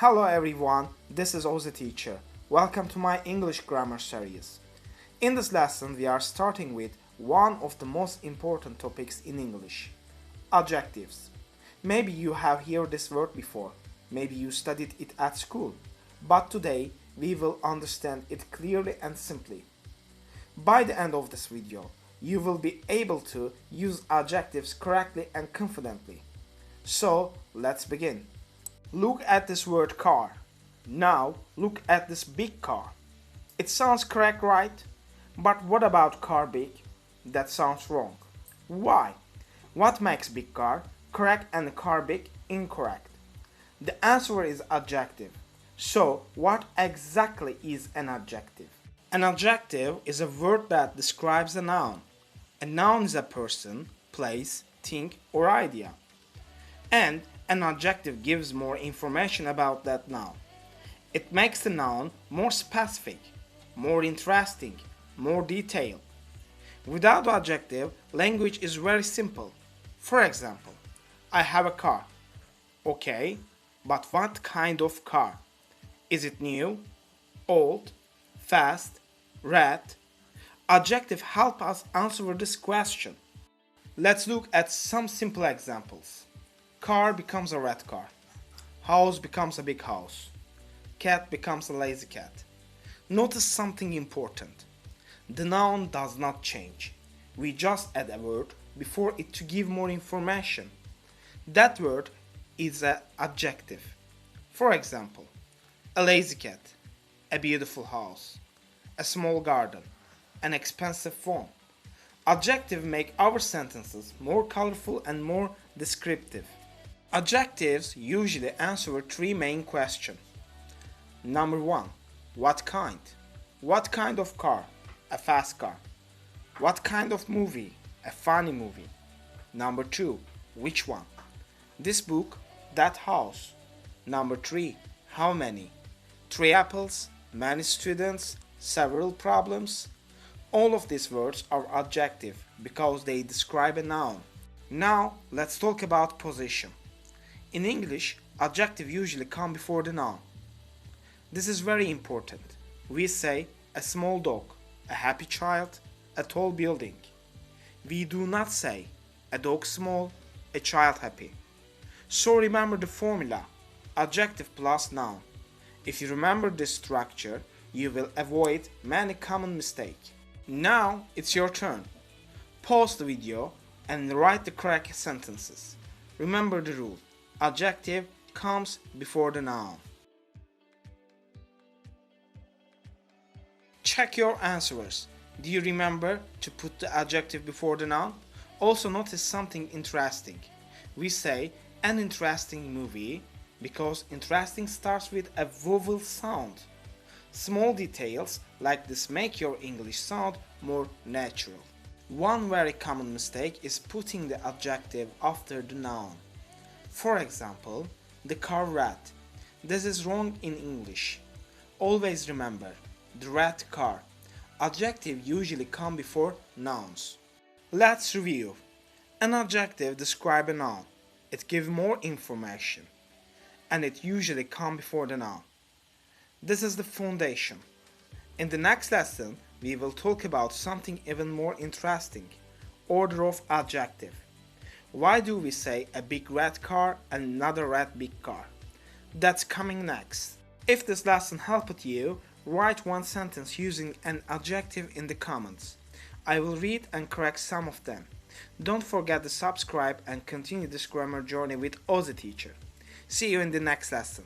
Hello everyone, this is Ozzy Teacher. Welcome to my English Grammar Series. In this lesson we are starting with one of the most important topics in English, adjectives. Maybe you have heard this word before, maybe you studied it at school, but today we will understand it clearly and simply. By the end of this video, you will be able to use adjectives correctly and confidently. So, let's begin. Look at this word car. Now, look at this big car. It sounds correct, right? But what about car big? That sounds wrong. Why? What makes big car correct and car big incorrect? The answer is adjective. So, what exactly is an adjective? An adjective is a word that describes a noun. A noun is a person, place, thing, or idea. And an adjective gives more information about that noun. It makes the noun more specific, more interesting, more detailed. Without adjective, language is very simple. For example, I have a car. Okay, but what kind of car? Is it new, old, fast, red? Adjective help us answer this question. Let's look at some simple examples. Car becomes a red car. House becomes a big house. Cat becomes a lazy cat. Notice something important. The noun does not change. We just add a word before it to give more information. That word is an adjective. For example, a lazy cat, a beautiful house, a small garden, an expensive phone. Adjectives make our sentences more colorful and more descriptive. Adjectives usually answer three main questions. Number 1. What kind? What kind of car? A fast car. What kind of movie? A funny movie. Number 2. Which one? This book, that house. Number 3. How many? 3 apples, many students, several problems. All of these words are adjective because they describe a noun. Now let's talk about position. In English, adjective usually come before the noun. This is very important. We say a small dog, a happy child, a tall building. We do not say a dog small, a child happy. So remember the formula, adjective plus noun. If you remember this structure, you will avoid many common mistakes. Now it's your turn. Pause the video and write the correct sentences. Remember the rule. Adjective comes before the noun. Check your answers. Do you remember to put the adjective before the noun? Also notice something interesting. We say an interesting movie because interesting starts with a vowel sound. Small details like this make your English sound more natural. One very common mistake is putting the adjective after the noun. For example, the car red. This is wrong in English. Always remember, the red car. Adjective usually come before nouns. Let's review. An adjective describes a noun. It gives more information. And it usually comes before the noun. This is the foundation. In the next lesson, we will talk about something even more interesting. Order of adjective. Why do we say a big red car and another red big car? That's coming next. If this lesson helped you, write one sentence using an adjective in the comments. I will read and correct some of them. Don't forget to subscribe and continue this grammar journey with Ozzy Teacher. See you in the next lesson.